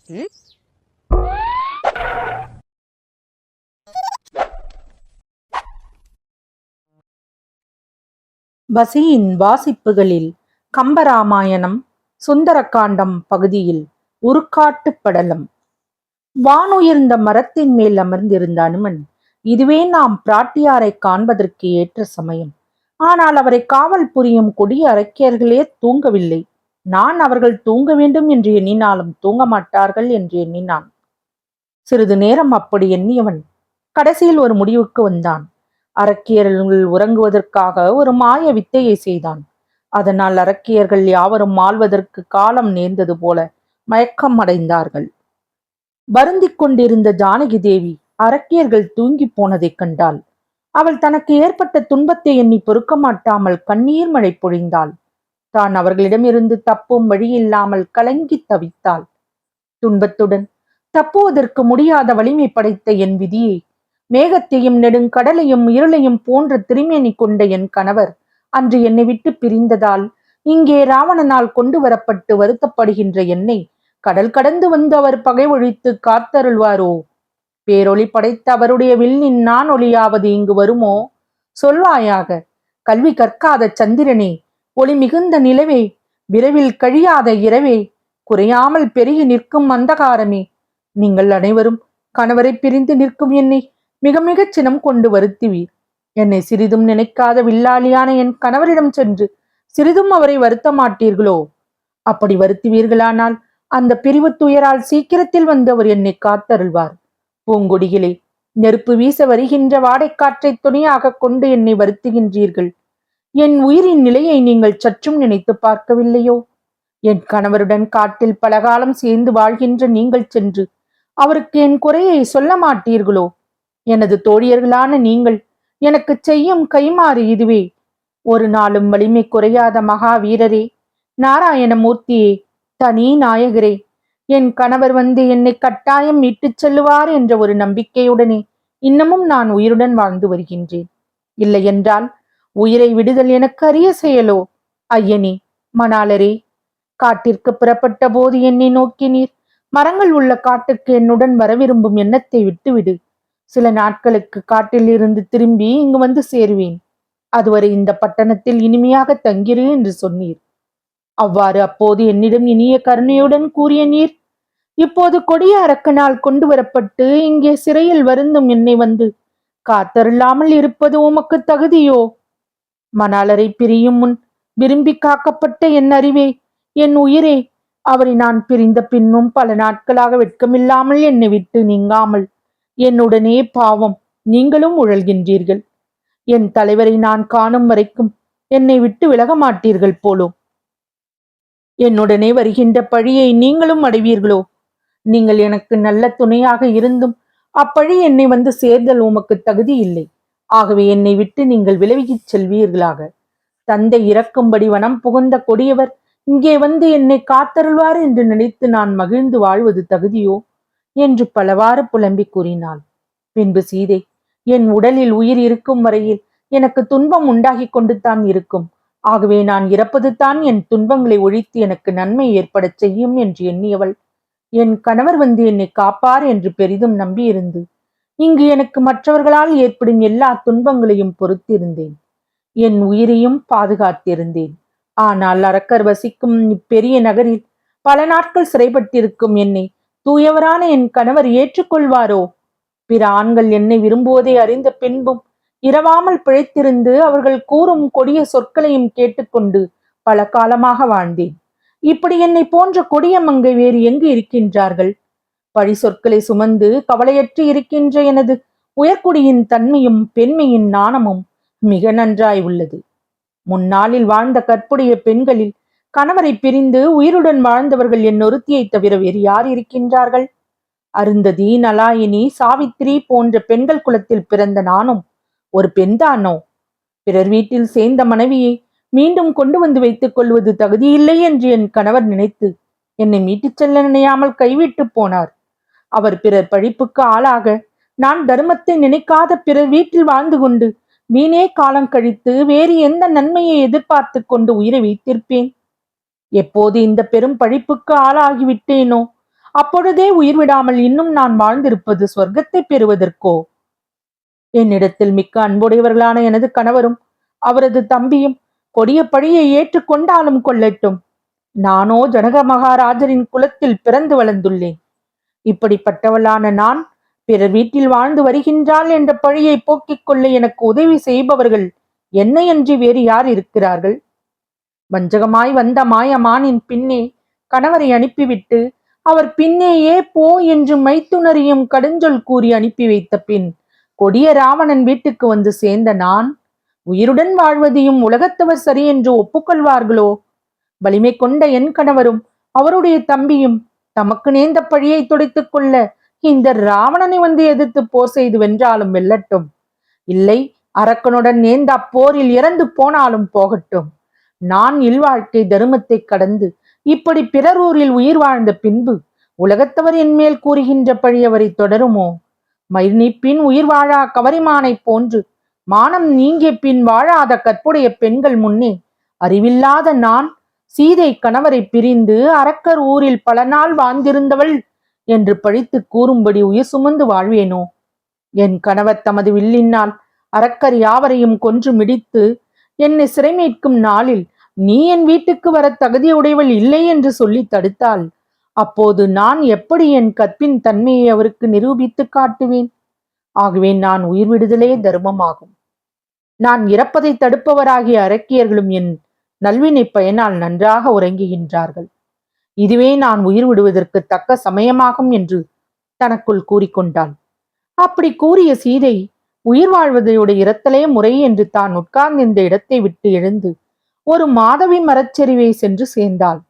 ம்? பசியின் வாசிப்புகளில் கம்பராமாயணம் சுந்தரகாண்டம் பகுதியில் உருக்காட்டுப் படலம். வானுயர்ந்த மரத்தின் மேல் அமர்ந்திருந்த அனுமன், இதுவே நாம் பிராட்டியாரை காண்பதற்கு ஏற்ற சமயம். ஆனால் அவரை காவல் புரியும் கொடிய அரக்கியர்களே தூங்கவில்லை. நான் அவர்கள் தூங்க வேண்டும் என்று எண்ணினாலும் தூங்க மாட்டார்கள் என்று எண்ணினான். சிறிது நேரம் அப்படி எண்ணியவன் கடைசியில் ஒரு முடிவுக்கு வந்தான். அரக்கியர்கள் உறங்குவதற்காக ஒரு மாய வித்தையை செய்தான். அதனால் அரக்கியர்கள் யாவரும் ஆள்வதற்கு காலம் நேர்ந்தது போல மயக்கம் அடைந்தார்கள். வருந்திக் கொண்டிருந்த ஜானகி தேவி அரக்கியர்கள் தூங்கி போனதைக் கண்டாள். அவள் தனக்கு ஏற்பட்ட துன்பத்தை எண்ணி பொறுக்க மாட்டாமல் கண்ணீர் மழை பொழிந்தாள். தான் அவர்களிடமிருந்து தப்பும் வழியில்லாமல் கலங்கி தவித்தாள். துன்பத்துடன் தப்புவதற்கு முடியாத வலிமை படைத்த என் விதியை, மேகத்தையும் நெடுங்கடலையும் இருளையும் போன்ற திருமேனி கொண்ட என் கணவர் அன்று என்னை விட்டு பிரிந்ததால் இங்கே ராவணனால் கொண்டு வரப்பட்டு வருத்தப்படுகின்ற என்னை கடல் கடந்து வந்து அவர் பகை ஒழித்து காத்தருள்வாரோ? பேரொளி படைத்த அவருடைய வில்லின் நான் ஒளியாவது இங்கு வருமோ? சொல்வாயாக. கல்வி கற்காத சந்திரனே, ஒளி மிகுந்த நிலவே, விரைவில் கழியாத இரவே, குறையாமல் பெருகி நிற்கும் அந்தகாரமே, நீங்கள் அனைவரும் கணவரை பிரிந்து நிற்கும் என்னை மிக மிகச் சினம் கொண்டு வருத்துவீர். என்னை சிறிதும் நினைக்காத வில்லாளியான என் கணவரிடம் சென்று சிறிதும் அவரை வருத்த மாட்டீர்களோ? அப்படி வருத்துவீர்களானால் அந்த பிரிவு துயரால் சீக்கிரத்தில் வந்து அவர் என்னை காத்தருள்வார். பூங்கொடிகளே, நெருப்பு வீச வருகின்ற வாடைக்காற்றை துணையாக கொண்டு என்னை வருத்துகின்றீர்கள். என் உயிரின் நிலையை நீங்கள் சற்றும் நினைத்து பார்க்கவில்லையோ? என் கணவருடன் காட்டில் பலகாலம் சேர்ந்து வாழ்கின்ற நீங்கள் சென்று அவருக்கு என் குறையை சொல்ல மாட்டீர்களோ? எனது தோழியர்களான நீங்கள் எனக்கு செய்யும் கைமாறு இதுவே. ஒரு நாளும் வலிமை குறையாத மகாவீரரே, நாராயணமூர்த்தியே, தனி நாயகரே, என் கணவர் வந்து என்னை கட்டாயம் மீட்டுச் செல்லுவார் என்ற ஒரு நம்பிக்கையுடனே இன்னமும் நான் உயிருடன் வாழ்ந்து வருகின்றேன். இல்லை என்றால் உயிரை விடுதல் எனக்கு அரிய செயலோ? ஐயனே, மணாளரே, காட்டிற்கு புறப்பட்ட போது என்னை நோக்கினீர். மரங்கள் உள்ள காட்டுக்கு என்னுடன் வர விரும்பும் எண்ணத்தை விட்டுவிடு. சில நாட்களுக்கு காட்டில் இருந்து திரும்பி இங்கு வந்து சேருவேன். அதுவரை இந்த பட்டணத்தில் இனிமையாக தங்கிரு என்று சொன்னீர். அவ்வாறு அப்போது என்னிடம் இனிய கருணையுடன் கூறிய நீர், இப்போது கொடிய அரக்கனால் கொண்டு வரப்பட்டு இங்கே சிறையில் வருந்தும் என்னை வந்து காத்தருளாமல் இருப்பது உமக்கு தகுதியோ? மணாளரை பிரியும் முன் விரும்பி காக்கப்பட்ட என் அறிவே, என் உயிரே, அவரை நான் பிரிந்த பின்னும் பல நாட்களாக வெட்கமில்லாமல் என்னை விட்டு நீங்காமல் என்னுடனே பாவம் நீங்களும் உழல்கின்றீர்கள். என் தலைவரை நான் காணும் வரைக்கும் என்னை விட்டு விலக மாட்டீர்கள் போலோ? என்னுடனே வருகின்ற பழியை நீங்களும் அடைவீர்களோ? நீங்கள் எனக்கு நல்ல துணையாக இருந்தும் அப்பழி என்னை வந்து சேர்தல் உமக்கு தகுதி இல்லை. ஆகவே என்னை விட்டு நீங்கள் விலகிச் செல்வீர்களாக. தந்தை இறக்கும்படி வனம் புகுந்த கொடியவர் இங்கே வந்து என்னை காத்தருள்வார் என்று நினைத்து நான் மகிழ்ந்து வாழ்வது தகுதியோ என்று பலவாறு புலம்பி கூறினாள். பின்பு சீதை, என் உடலில் உயிர் இருக்கும் வரையில் எனக்கு துன்பம் உண்டாகி கொண்டு தான் இருக்கும். ஆகவே நான் இறப்பது தான் என் துன்பங்களை ஒழித்து எனக்கு நன்மை ஏற்படச் செய்யும் என்று எண்ணியவள், என் கணவர் வந்து என்னை காப்பார் என்று பெரிதும் நம்பியிருந்து இங்கு எனக்கு மற்றவர்களால் ஏற்படும் எல்லா துன்பங்களையும் பொறுத்திருந்தேன். என் உயிரையும் பாதுகாத்திருந்தேன். ஆனால் அரக்கர் வசிக்கும் இப்பெரிய நகரில் பல நாட்கள் சிறைப்பட்டிருக்கும் என்னை தூயவரான என் கணவர் ஏற்றுக்கொள்வாரோ? பிற ஆண்கள் என்னை விரும்புவதை அறிந்த பின்பும் இரவாமல் பிழைத்திருந்து அவர்கள் கூறும் கொடிய சொற்களையும் கேட்டுக்கொண்டு பல காலமாக வாழ்ந்தேன். இப்படி என்னை போன்ற கொடிய மங்கை வேறு எங்கு இருக்கின்றார்கள்? பழி சொற்களை சுமந்து கவலையற்று இருக்கின்ற எனது உயர்குடியின் தன்மையும் பெண்மையின் நாணமும் மிக நன்றாய் உள்ளது. முன்னாளில் வாழ்ந்த கற்புடைய பெண்களில் கணவரை பிரிந்து உயிருடன் வாழ்ந்தவர்கள் என் ஒருத்தியை தவிர வேறு யார் இருக்கின்றார்கள்? அருந்ததி, நலாயினி, சாவித்திரி போன்ற பெண்கள் குலத்தில் பிறந்த நானும் ஒரு பெண்தானோ? பிறர் வீட்டில் சேர்ந்த மனைவியை மீண்டும் கொண்டு வந்து வைத்துக் கொள்வது தகுதியில்லை என்று என் கணவர் நினைத்து என்னை மீட்டுச் செல்ல நினையாமல் கைவிட்டு போனார். அவர் பிறர் பழிப்புக்கு ஆளாக நான் தர்மத்தை நினைக்காத பிறர் வீட்டில் வாழ்ந்து கொண்டு வீணே காலம் கழித்து வேறு எந்த நன்மையை எதிர்பார்த்து கொண்டு உயிரை வைத்திருப்பேன்? எப்போது இந்த பெரும் பழிப்புக்கு ஆளாகிவிட்டேனோ அப்பொழுதே உயிர் விடாமல் இன்னும் நான் வாழ்ந்திருப்பது சொர்க்கத்தை பெறுவதற்கோ? என்னிடத்தில் மிக்க அன்புடையவர்களான எனது கணவரும் அவரது தம்பியும் கொடிய பழியை ஏற்றுக்கொண்டாலும் கொள்ளட்டும். நானோ ஜனக மகாராஜரின் குலத்தில் பிறந்து வளர்ந்துள்ளேன். இப்படிப்பட்டவளான நான் பிறர் வீட்டில் வாழ்ந்து வருகின்றாள் என்ற பழியை போக்கிக் கொள்ள எனக்கு உதவி செய்பவர்கள் என்னையன்றி வேறு யார் இருக்கிறார்கள்? வஞ்சகமாய் வந்த மாயமானின் பின்னே கணவரை அனுப்பிவிட்டு அவர் பின்னேயே போ என்று மைத்துனரையும் கடுஞ்சொல் கூறி அனுப்பி வைத்த பின் கொடிய ராவணன் வீட்டுக்கு வந்து சேர்ந்த நான் உயிருடன் வாழ்வதையும் உலகத்தவர் சரி என்று ஒப்புக்கொள்வார்களோ? வலிமை கொண்ட என் கணவரும் அவருடைய தம்பியும் தமக்கு நேர்ந்த பழியை துடைத்துக் கொள்ள இந்த ராவணனை வந்து எதிர்த்து போர் செய்து வென்றாலும் வெல்லட்டும், இல்லை அரக்கனுடன் நேர்ந்த அப்போரில் இறந்து போனாலும் போகட்டும். நான் இல்வாழ்க்கை தருமத்தை கடந்து இப்படி பிறரூரில் உயிர் வாழ்ந்த பின்பு உலகத்தவர் என் மேல் கூறுகின்ற பழி அவரை தொடருமோ? மயிர் நீப்பின் உயிர் வாழா கவரிமானை போன்று மானம் நீங்கிய பின் வாழாத கற்புடைய பெண்கள் முன்னே அறிவில்லாத நான் சீதை கணவரை பிரிந்து அரக்கர் ஊரில் பல நாள் வாழ்ந்திருந்தவள் என்று பழித்து கூறும்படி உயிர் சுமந்து வாழ்வேனோ? என் கணவர் தமது வில்லினால் அரக்கர் யாவரையும் கொன்று மிடித்து என்னை சிறை மீட்கும் நாளில் நீ என் வீட்டுக்கு வர தகுதியுடையவள் இல்லை என்று சொல்லி தடுத்தாள். அப்போது நான் எப்படி என் கற்பின் தன்மையை அவருக்கு நிரூபித்து காட்டுவேன்? ஆகவே நான் உயிர் விடுதலே தர்மமாகும். நான் இறப்பதை தடுப்பவராகிய அரக்கியர்களும் என் நல்வினை பயனால் நன்றாக உறங்குகின்றார்கள். இதுவே நான் உயிர் விடுவதற்கு தக்க சமயமாகும் என்று தனக்குள் கூறிக்கொண்டாள். அப்படி கூறிய சீதை உயிர் வாழ்வதையுடைய இரத்தலே முறை என்று தான் உட்கார்ந்திருந்த இடத்தை விட்டு எழுந்து ஒரு மாதவி மரச்செறிவை சென்று சேர்ந்தாள்.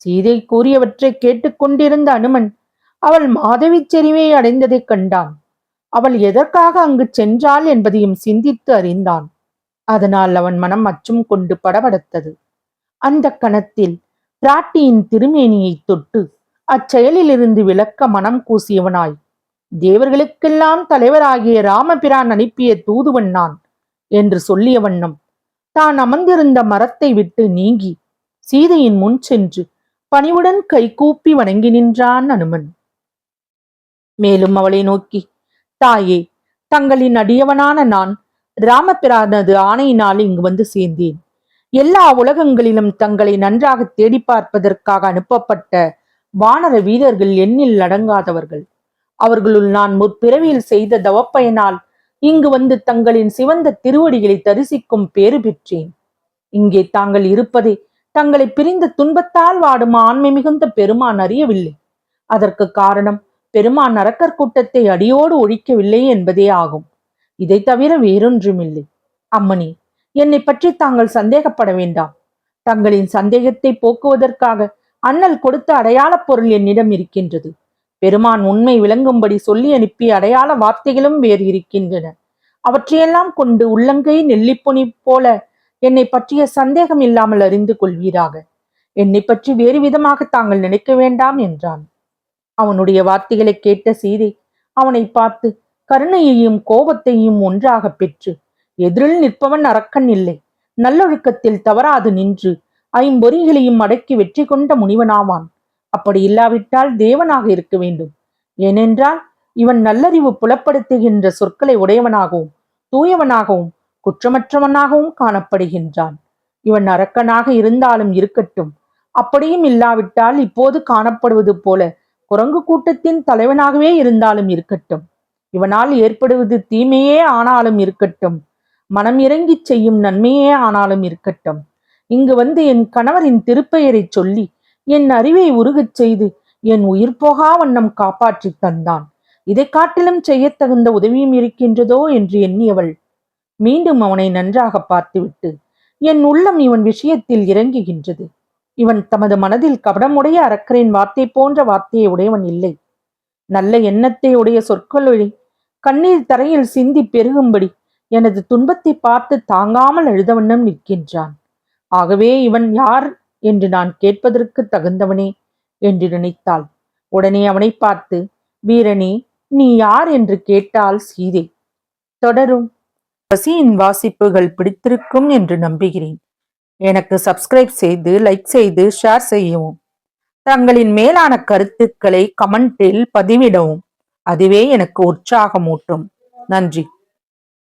சீதை கூறியவற்றை கேட்டுக்கொண்டிருந்த அனுமன் அவள் மாதவி செறிவை அடைந்ததைக் கண்டான். அவள் எதற்காக அங்கு சென்றாள் என்பதையும் சிந்தித்து அறிந்தான். அதனால் அவன் மனம் அச்சம் கொண்டு படபடத்தது. அந்த கணத்தில் பிராட்டியின் திருமேனியை தொட்டு அச்செயலிலிருந்து விலக்க மனம் கூசியவனாய், தேவர்களுக்கெல்லாம் தலைவராகிய ராமபிரான் அனுப்பிய தூதுவன் நான் என்று சொல்லிய வண்ணம் தான் அமர்ந்திருந்த மரத்தை விட்டு நீங்கி சீதையின் முன் சென்று பணிவுடன் கைகூப்பி வணங்கி நின்றான் அனுமன். மேலும் அவளை நோக்கி, தாயே, தங்களின் அடியவனான நான் ராமபிரானது ஆணையினால் இங்கு வந்து சேர்ந்தேன். எல்லா உலகங்களிலும் தங்களை நன்றாக தேடி பார்ப்பதற்காக அனுப்பப்பட்ட வானர வீரர்கள் எண்ணில் அடங்காதவர்கள். அவர்களுள் நான் முற்பிறவியில் செய்த தவப்பயனால் இங்கு வந்து தங்களின் சிவந்த திருவடிகளை தரிசிக்கும் பேறு பெற்றேன். இங்கே தாங்கள் இருப்பதை தங்களை பிரிந்த துன்பத்தால் வாடும் ஆண்மை மிகுந்த பெருமான் அறியவில்லை. அதற்கு காரணம் பெருமான் அரக்கர் கூட்டத்தை அடியோடு ஒழிக்கவில்லை என்பதே ஆகும். இதை தவிர வேறொன்றுமில்லை. அம்மணி, என்னை பற்றி தாங்கள் சந்தேகப்பட வேண்டாம். தங்களின் சந்தேகத்தை போக்குவதற்காக அண்ணல் கொடுத்த அடையாளப் பொருள் என்னிடம் இருக்கின்றது. பெருமான் உண்மை விளங்கும்படி சொல்லி அனுப்பிய அடையாள வார்த்தைகளும் வேறு இருக்கின்றன. அவற்றையெல்லாம் கொண்டு உள்ளங்கை நெல்லிப்பொனி போல என்னை பற்றிய சந்தேகம் இல்லாமல் அறிந்து கொள்வீராக. என்னை பற்றி வேறு விதமாக தாங்கள் நினைக்க வேண்டாம் என்றான். அவனுடைய வார்த்தைகளை கேட்ட சீதை அவனை பார்த்து கருணையையும் கோபத்தையும் ஒன்றாக பெற்று, எதிரில் நிற்பவன் அரக்கன் இல்லை, நல்லொழுக்கத்தில் தவறாது நின்று ஐம்பொறிகளையும் அடக்கி வெற்றி கொண்ட முனிவனாவான். அப்படி இல்லாவிட்டால் தேவனாக இருக்க வேண்டும். ஏனென்றால் இவன் நல்லறிவு புலப்படுத்துகின்ற சொற்களை உடையவனாகவும் தூயவனாகவும் குற்றமற்றவனாகவும் காணப்படுகின்றான். இவன் அரக்கனாக இருந்தாலும் இருக்கட்டும். அப்படியும் இல்லாவிட்டால் இப்போது காணப்படுவது போல குரங்கு கூட்டத்தின் தலைவனாகவே இருந்தாலும் இருக்கட்டும். இவனால் ஏற்படுவது தீமையே ஆனாலும் இருக்கட்டும், மனம் இறங்கிச் செய்யும் நன்மையே ஆனாலும் இருக்கட்டும். இங்கு வந்து என் கணவரின் திருப்பெயரை சொல்லி என் அறிவை உருகச் செய்து என் உயிர் போகா வண்ணம் காப்பாற்றி தந்தான். இதை காட்டிலும் செய்யத் தகுந்த உதவியும் இருக்கின்றதோ என்று எண்ணியவள் மீண்டும் அவனை நன்றாக பார்த்துவிட்டு, என் உள்ளம் இவன் விஷயத்தில் இறங்குகின்றது. இவன் தமது மனதில் கபடமுடைய அரக்கரின் வார்த்தை போன்ற வார்த்தையை உடையவன் இல்லை. நல்ல எண்ணத்தை உடைய சொற்களை கண்ணீர் தரையில் சிந்தி பெருகும்படி எனது துன்பத்தை பார்த்து தாங்காமல் அழுதவண்ணம் நிற்கின்றான். ஆகவே இவன் யார் என்று நான் கேட்பதற்கு தகுந்தவனே என்று நினைத்தாள். உடனே அவனை பார்த்து, வீரனே, நீ யார் என்று கேட்டாள் சீதை. தொடரும். பசியின் வாசிப்புகள் பிடித்திருக்கும் என்று நம்புகிறேன். எனக்கு சப்ஸ்கிரைப் செய்து லைக் செய்து ஷேர் செய்யவும். தங்களின் மேலான கருத்துக்களை கமெண்டில் பதிவிடவும். அதுவே எனக்கு உற்சாகமூட்டும். நன்றி.